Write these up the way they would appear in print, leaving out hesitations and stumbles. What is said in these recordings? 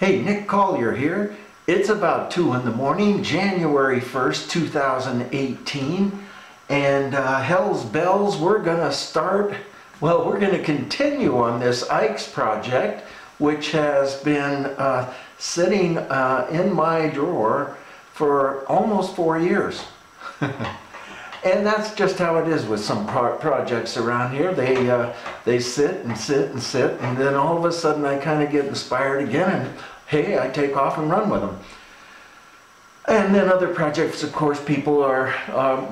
Hey, Nick Collier here. It's about 2 in the morning, January 1st, 2018. And hell's bells, we're gonna continue on this Ike's project, which has been sitting in my drawer for almost 4 years. And that's just how it is with some projects around here. They sit and sit and sit, and then all of a sudden I kind of get inspired again, and hey, I take off and run with them. And then other projects, of course, people are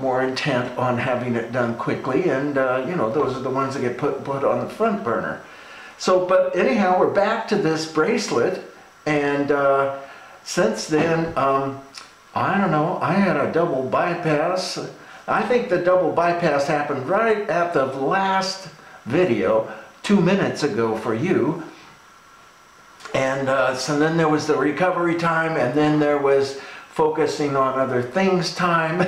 more intent on having it done quickly, and you know, those are the ones that get put on the front burner. So, but anyhow, we're back to this bracelet, and since then, I don't know, I had a double bypass. I think the double bypass happened right at the last video, 2 minutes ago for you. And so then there was the recovery time, and then there was focusing on other things time.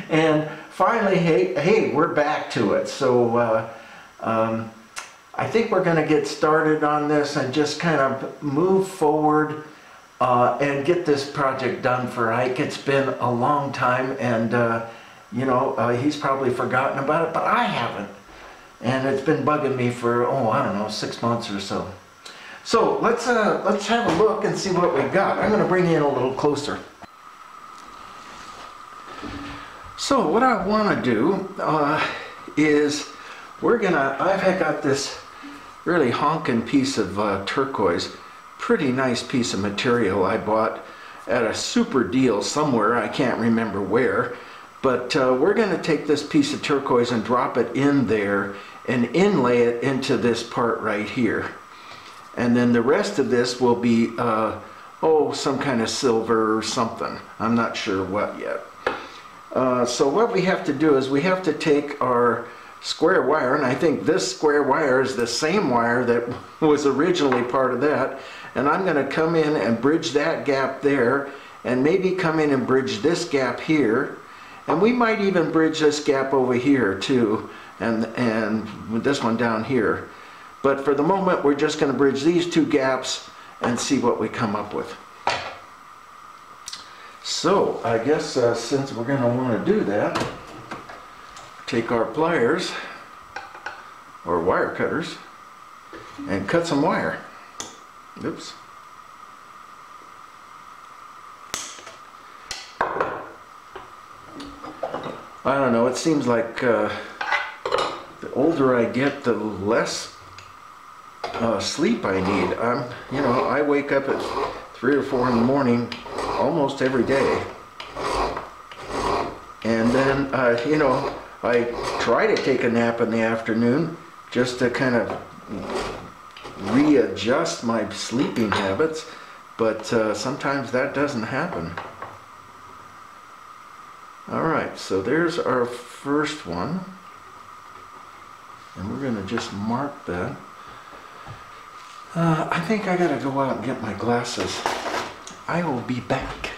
And finally, hey, we're back to it. So I think we're going to get started on this and just kind of move forward and get this project done for Ike. It's been a long time, and you know, he's probably forgotten about it, but I haven't. And it's been bugging me for, oh, I don't know, 6 months or so. So let's have a look and see what we've got. I'm going to bring you in a little closer. So what I want to do is I've got this really honking piece of turquoise, pretty nice piece of material I bought at a super deal somewhere, I can't remember where. But we're going to take this piece of turquoise and drop it in there and inlay it into this part right here. And then the rest of this will be, some kind of silver or something. I'm not sure what yet. So what we have to do is we have to take our square wire, and I think this square wire is the same wire that was originally part of that. And I'm going to come in and bridge that gap there, and maybe come in and bridge this gap here. And we might even bridge this gap over here too, and with this one down here. But for the moment, we're just going to bridge these two gaps and see what we come up with. So I guess since we're going to want to do that, take our pliers or wire cutters and cut some wire. Oops. I don't know, it seems like the older I get, the less sleep I need. You know, I wake up at 3 or 4 in the morning almost every day. And then, you know, I try to take a nap in the afternoon just to kind of readjust my sleeping habits, but sometimes that doesn't happen. Alright, so there's our first one, and we're going to just mark that. I think I gotta go out and get my glasses. I will be back.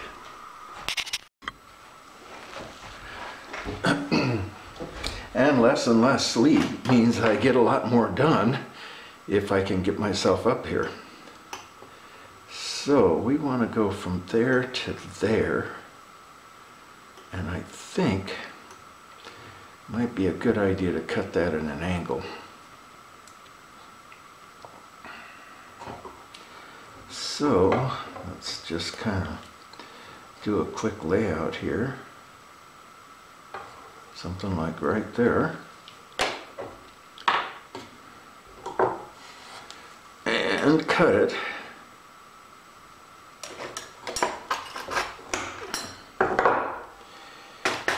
And less sleep means I get a lot more done if I can get myself up here. So we want to go from there to there. And I think it might be a good idea to cut that at an angle. So let's just kind of do a quick layout here. Something like right there. And cut it.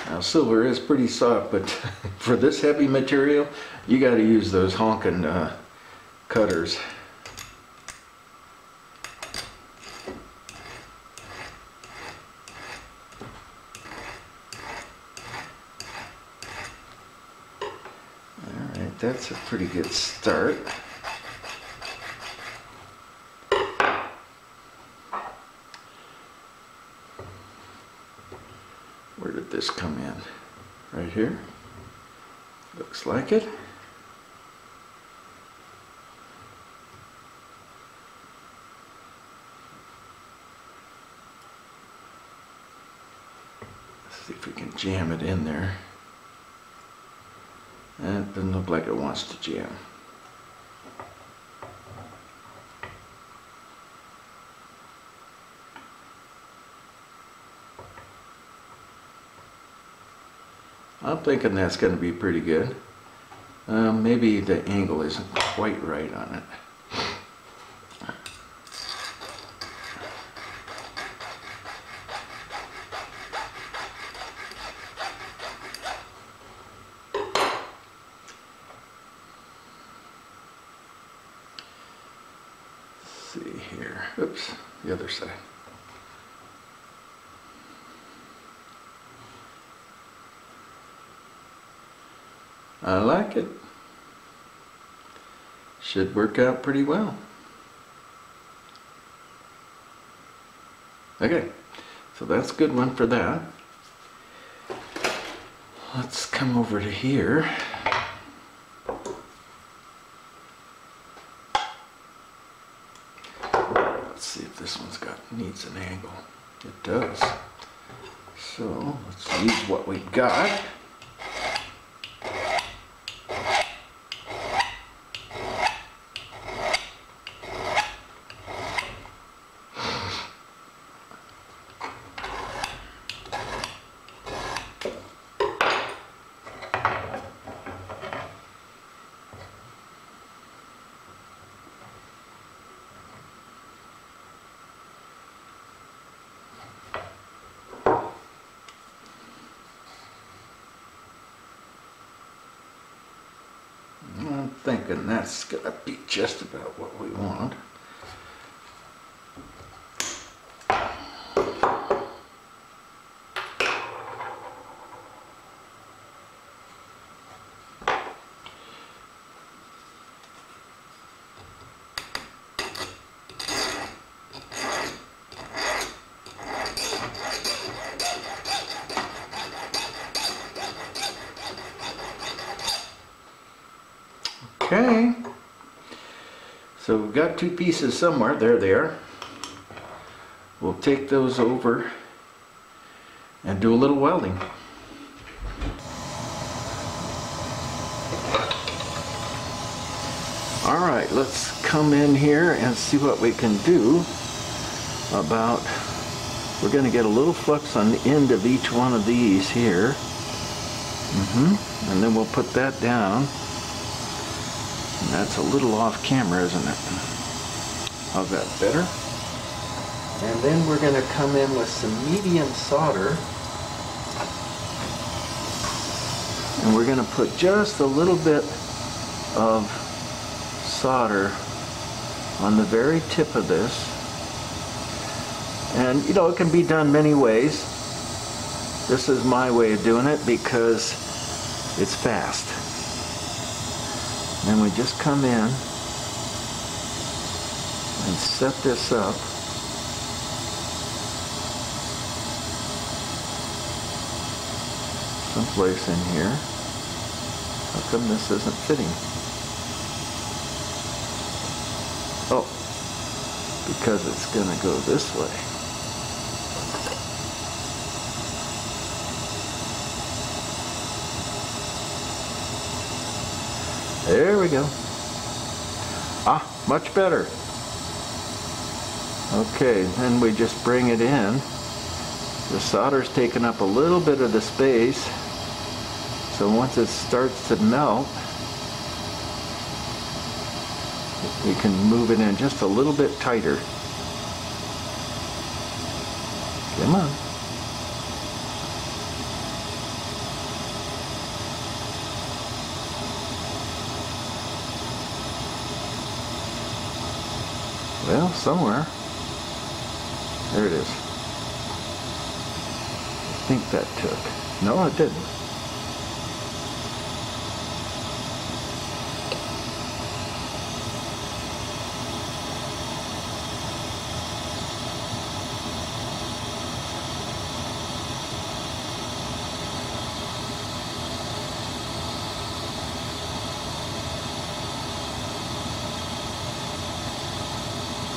Now silver is pretty soft, but for this heavy material, you got to use those honking cutters. Alright, that's a pretty good start. Where did this come in? Right here? Looks like it. See if we can jam it in there. That doesn't look like it wants to jam. I'm thinking that's going to be pretty good. Maybe the angle isn't quite right on it. Let's see here. Oops, the other side. I like it. Should work out pretty well. Okay, so that's a good one for that. Let's come over to here. Let's see if this one's needs an angle. It does. So let's use what we've got. I'm thinking that's gonna be just about what we want. Okay, so we've got two pieces somewhere. There they are. We'll take those over and do a little welding. All right, let's come in here and see what we can do about, we're going to get a little flux on the end of each one of these here. And then we'll put that down. And that's a little off camera, isn't it? How's that, better? And then we're going to come in with some medium solder. And we're going to put just a little bit of solder on the very tip of this. And you know, it can be done many ways. This is my way of doing it because it's fast. And we just come in and set this up. Someplace in here. How come this isn't fitting? Oh, because it's going to go this way. There we go. Ah, much better. Okay, then we just bring it in. The solder's taken up a little bit of the space. So once it starts to melt, we can move it in just a little bit tighter. Come on. Well, somewhere. There it is. I think that took. No, it didn't.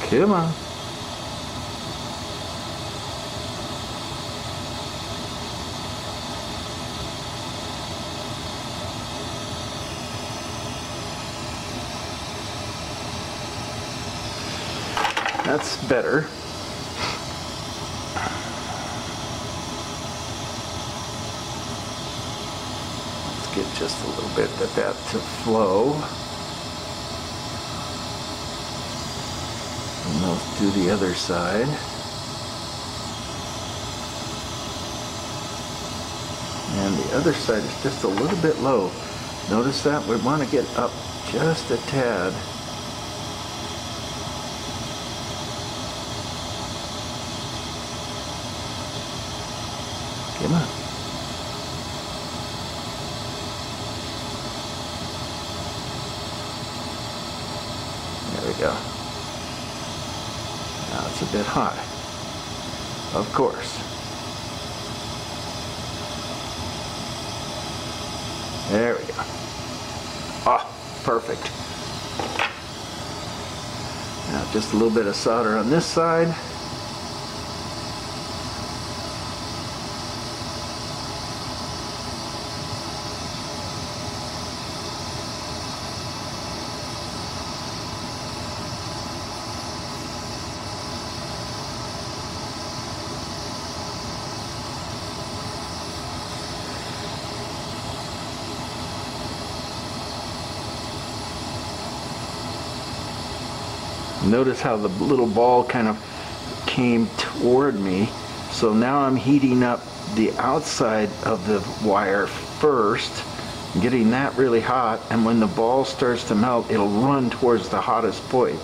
Come on. That's better. Let's get just a little bit of that to flow. And let's do the other side. And the other side is just a little bit low. Notice that? We want to get up just a tad. Come on. There we go. Now it's a bit high. Of course. There we go. Ah, perfect. Now just a little bit of solder on this side. Notice how the little ball kind of came toward me. So now I'm heating up the outside of the wire first, getting that really hot, and when the ball starts to melt, it'll run towards the hottest point.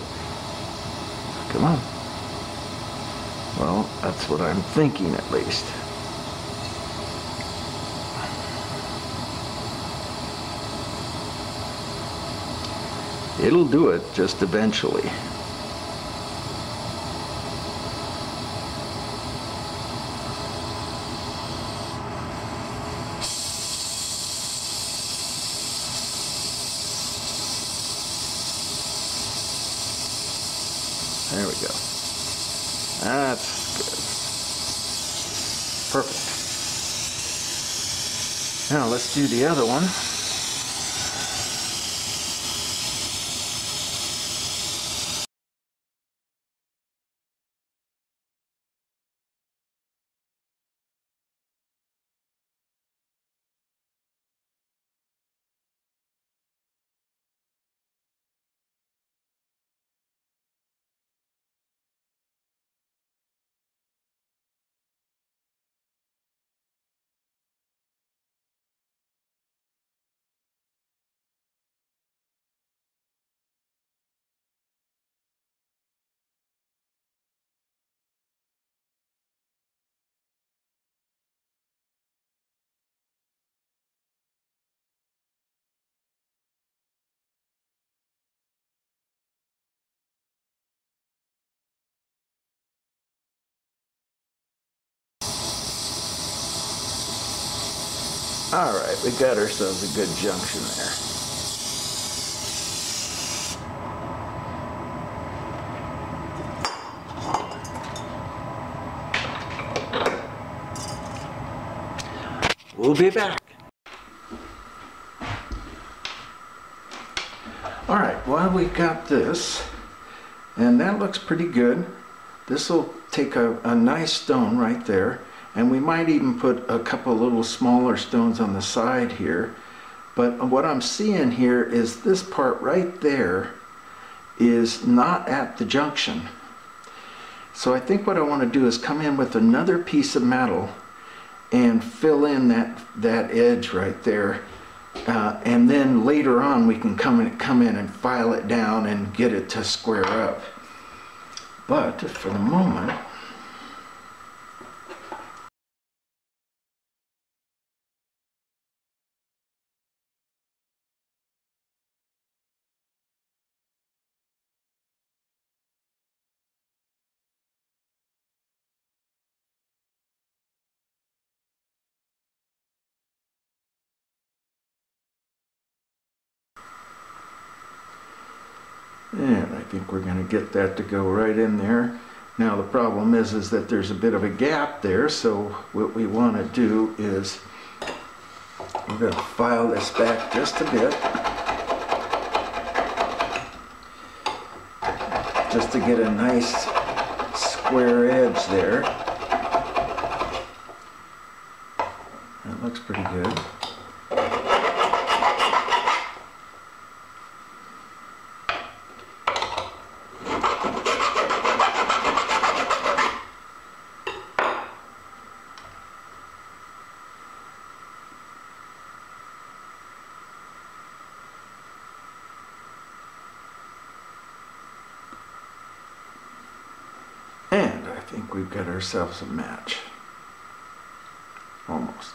Come on. Well, that's what I'm thinking at least. It'll do it just eventually. There we go. That's good. Perfect. Now let's do the other one. All right, we got ourselves a good junction there. We'll be back. All right, well, we got this, and that looks pretty good. This will take a nice stone right there. And we might even put a couple little smaller stones on the side here. But what I'm seeing here is this part right there is not at the junction. So I think what I want to do is come in with another piece of metal and fill in that edge right there. And then later on we can come in and file it down and get it to square up. But for the moment, and I think we're going to get that to go right in there. Now the problem is that there's a bit of a gap there, so what we want to do is we're going to file this back just a bit. just to get a nice square edge there. That looks pretty good. And I think we've got ourselves a match. Almost.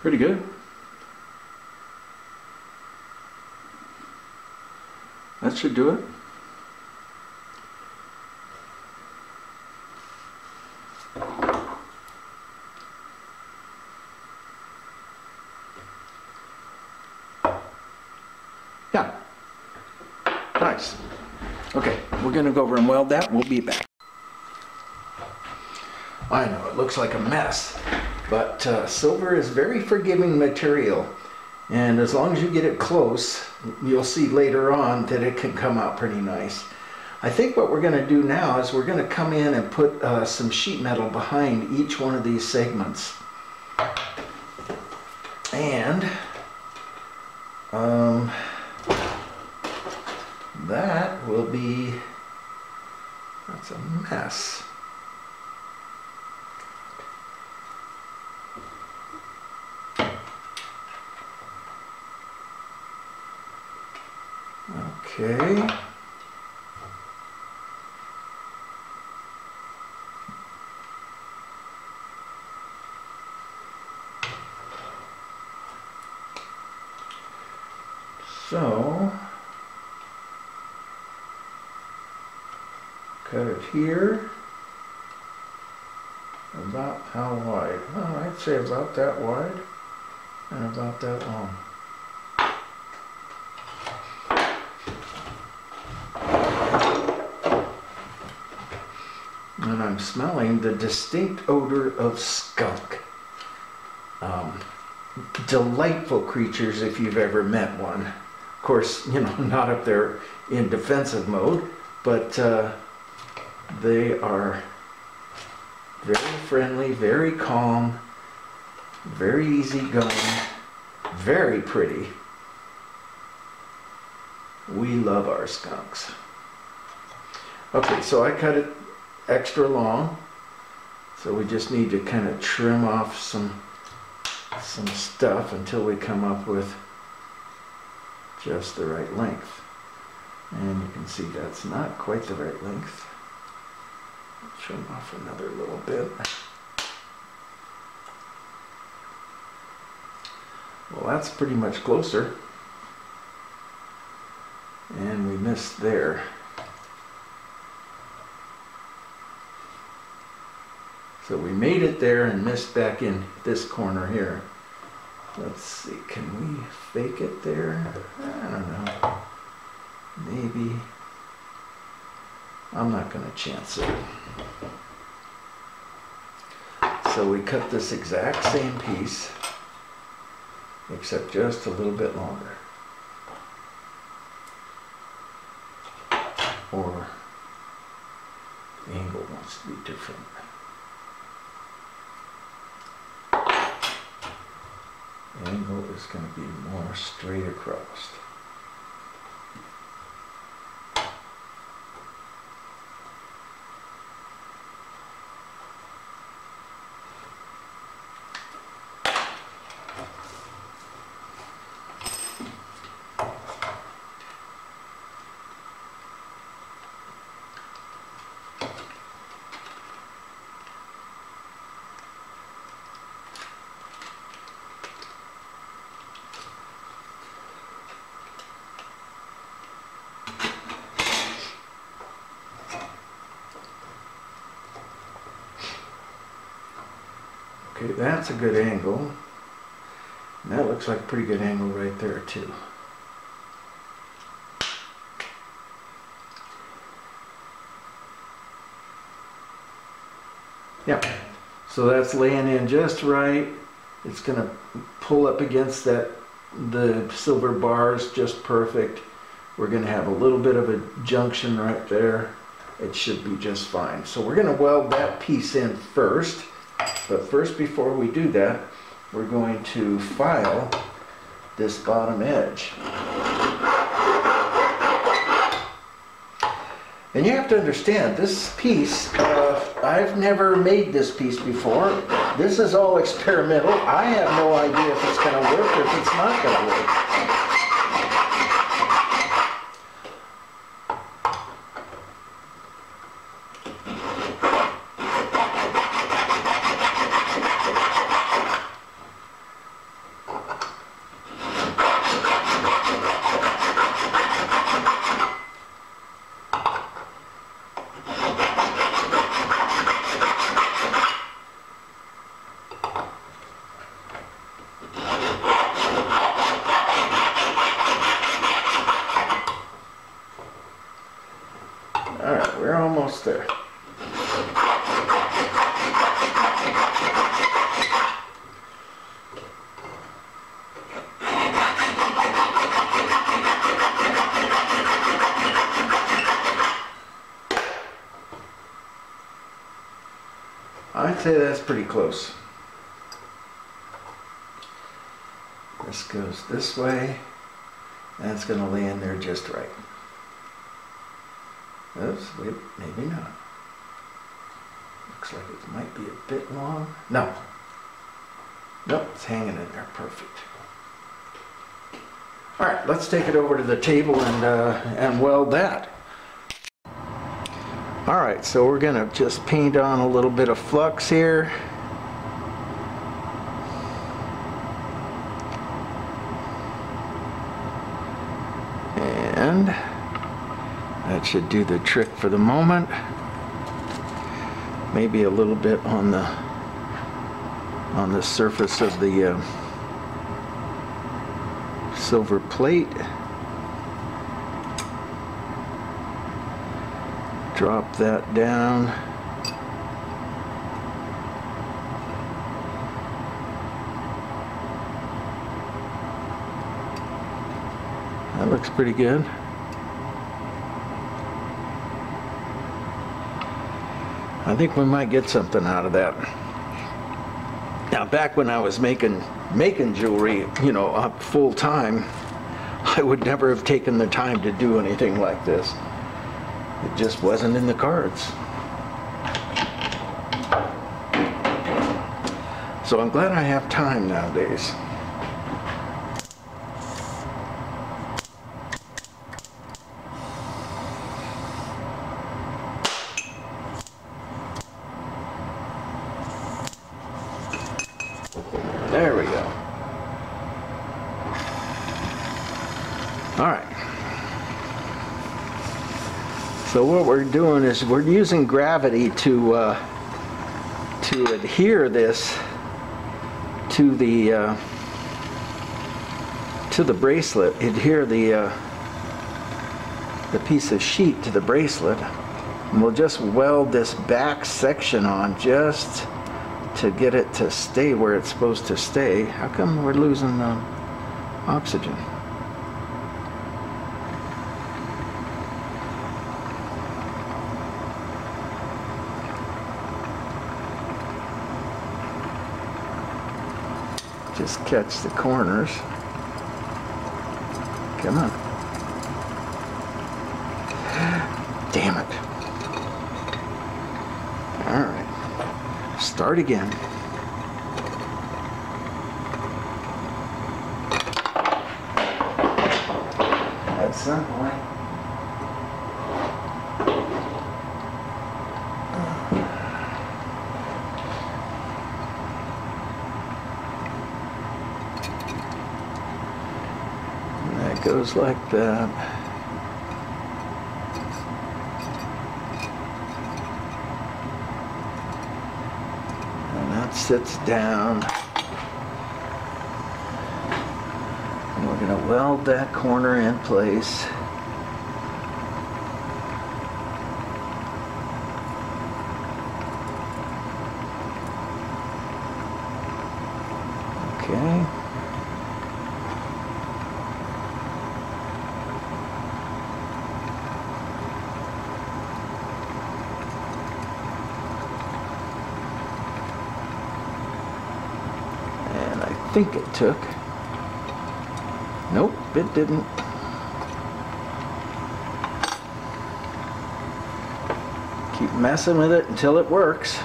Pretty good. That should do it. Yeah. Nice. Okay, we're going to go over and weld that. We'll be back. I know it looks like a mess, but silver is very forgiving material, and as long as you get it close, you'll see later on that it can come out pretty nice. I think what we're going to do now is we're going to come in and put some sheet metal behind each one of these segments, and that will be, that's a mess. Okay. So, cut it here. About how wide? Oh, I'd say about that wide and about that long. And I'm smelling the distinct odor of skunk. Delightful creatures if you've ever met one. Of course, you know, not up there in defensive mode, but they are very friendly, very calm, very easygoing, very pretty. We love our skunks. Okay, so I cut it extra long, so we just need to kind of trim off some stuff until we come up with just the right length. And you can see that's not quite the right length. Trim off another little bit. Well, that's pretty much closer. And we missed there. So we made it there and missed back in this corner here. Let's see, can we fake it there? I don't know. Maybe. I'm not going to chance it. So we cut this exact same piece, except just a little bit longer. Or the angle wants to be different. The angle is going to be more straight across. Okay, that's a good angle. And that looks like a pretty good angle right there too. Yep. So that's laying in just right. It's gonna pull up against the silver bars just perfect. We're gonna have a little bit of a junction right there. It should be just fine. So we're gonna weld that piece in first. But first, before we do that, we're going to file this bottom edge. And you have to understand, this piece, I've never made this piece before. This is all experimental. I have no idea if it's going to work or if it's not going to work. All right, we're almost there. I'd say that's pretty close. This goes this way, and it's going to lay in there just right. Oops, wait, maybe not. Looks like it might be a bit long. No. Nope, it's hanging in there perfect. All right, let's take it over to the table and weld that. All right, so we're gonna just paint on a little bit of flux here. And that should do the trick for the moment. Maybe a little bit on the surface of the silver plate. Drop that down. That looks pretty good. I think we might get something out of that. Now, back when I was making jewelry, you know, up full time, I would never have taken the time to do anything like this. It just wasn't in the cards. So I'm glad I have time nowadays. There we go. All right. So what we're doing is we're using gravity to adhere this to the bracelet. Adhere the piece of sheet to the bracelet, and we'll just weld this back section on just to get it to stay where it's supposed to stay. How come we're losing oxygen? Just catch the corners. Come on. Damn it. All right. Start again. At some point. And that goes like that. sits down. And we're going to weld that corner in place. Okay. And I think it took. Nope, it didn't. Keep messing with it until it works.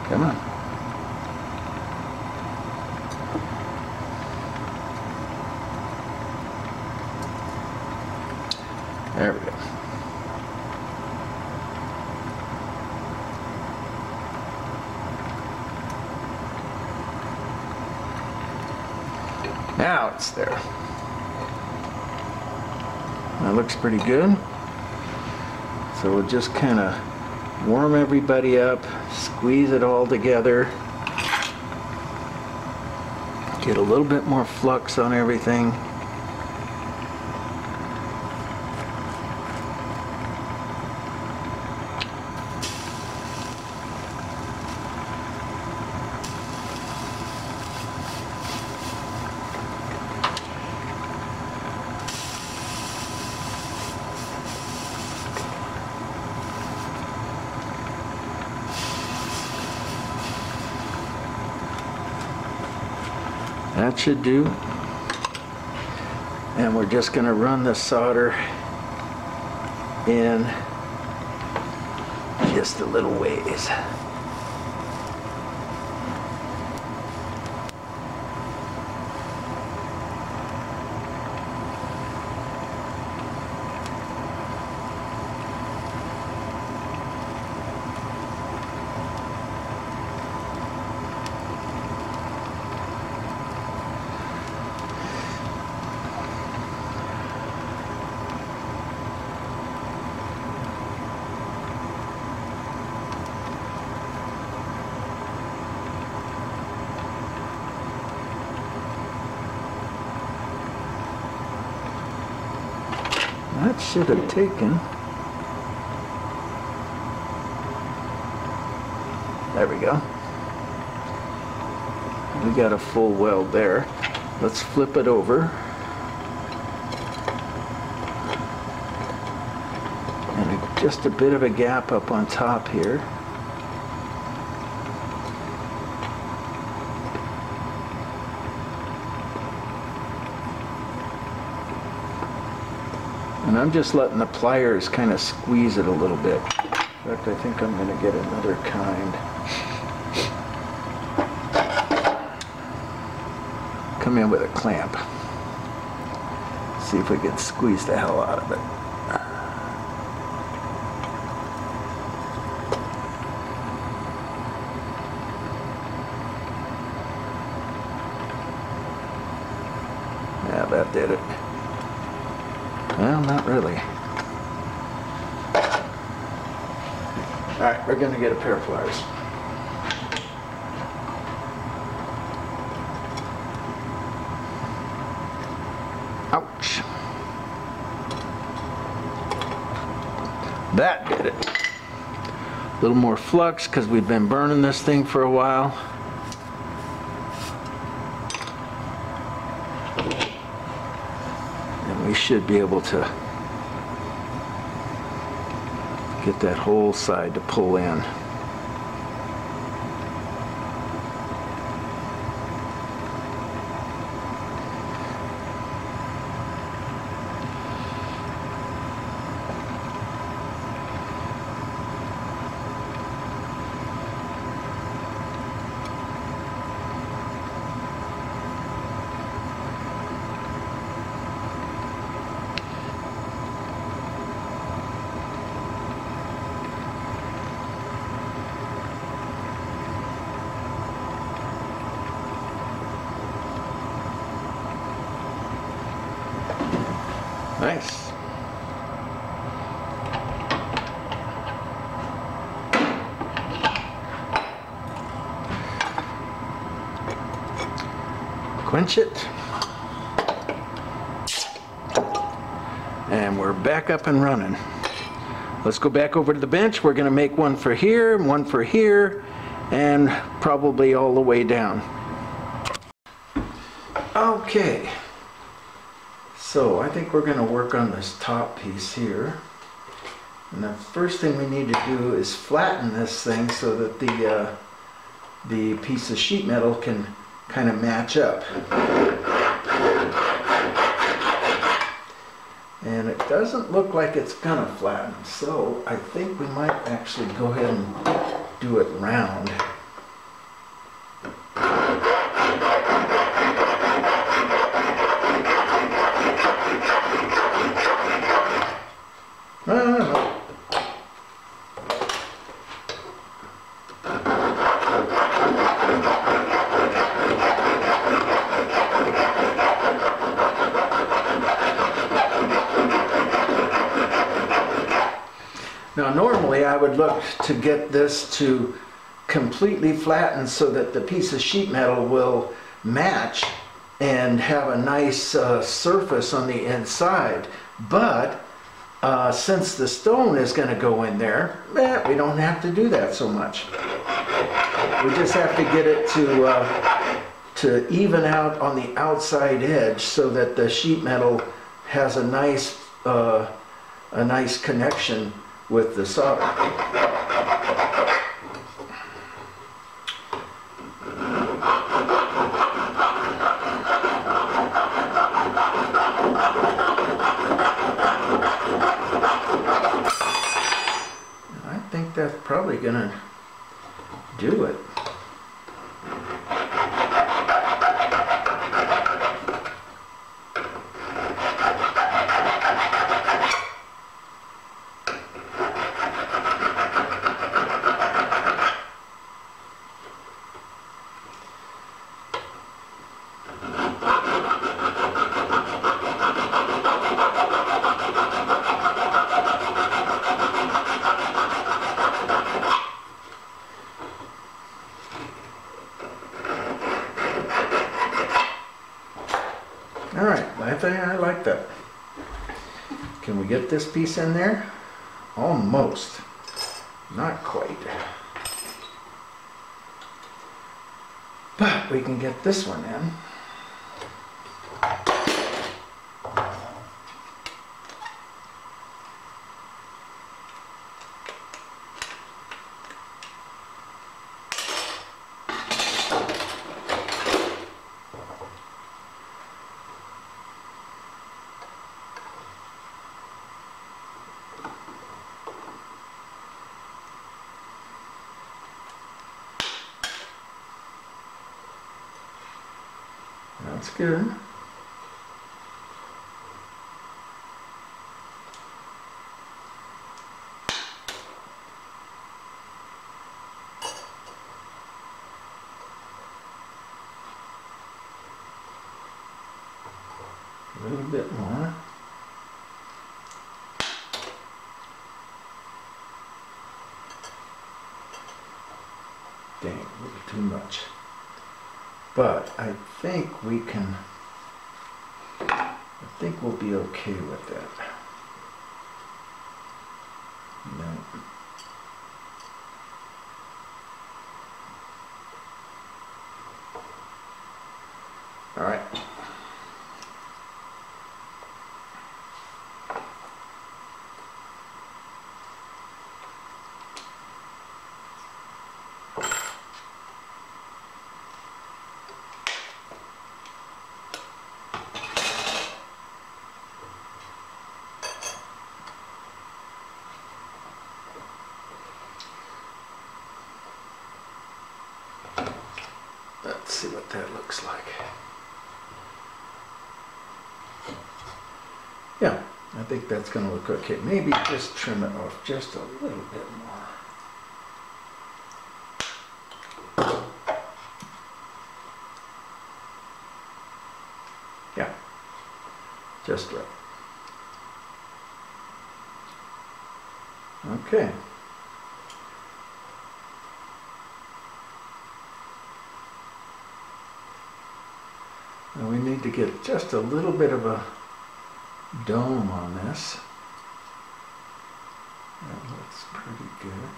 Come on. There we go. Now it's there. That looks pretty good. So we'll just kind of warm everybody up, squeeze it all together, get a little bit more flux on everything. That should do. And we're just going to run the solder in just a little ways. That should have taken. There we go. We got a full weld there. Let's flip it over. And just a bit of a gap up on top here. And I'm just letting the pliers kind of squeeze it a little bit. In fact, I think I'm going to get another kind. Come in with a clamp. See if we can squeeze the hell out of it. Yeah, that did it. Well, not really. All right, we're going to get a pair of pliers. Ouch. That did it. A little more flux because we've been burning this thing for a while. We should be able to get that whole side to pull in. Nice. Quench it. And we're back up and running. Let's go back over to the bench. We're going to make one for here, one for here, and probably all the way down. Okay. So I think we're going to work on this top piece here. And the first thing we need to do is flatten this thing so that the piece of sheet metal can kind of match up. And it doesn't look like it's gonna flatten, so I think we might actually go ahead and do it round. Now normally I would look to get this to completely flatten so that the piece of sheet metal will match and have a nice surface on the inside. But since the stone is going to go in there, we don't have to do that so much. We just have to get it to even out on the outside edge so that the sheet metal has a nice connection with the solder. I think that's probably gonna do it. All right, I like that. Can we get this piece in there? Almost. Not quite. But we can get this one in. That's good. A little bit more. Dang, a little too much. But I think we can, I think we'll be okay with that. No. All right. Let's see what that looks like. Yeah, I think that's going to look okay. Maybe just trim it off just a little bit more. Yeah, just right. Okay. And we need to get just a little bit of a dome on this. That looks pretty good.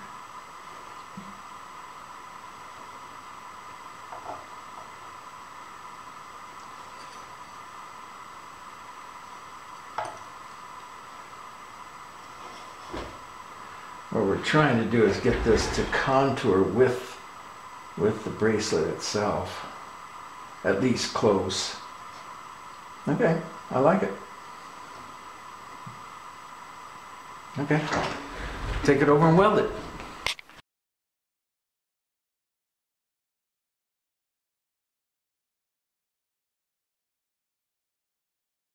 What we're trying to do is get this to contour with the bracelet itself, at least close. Okay, I like it. Okay, take it over and weld it.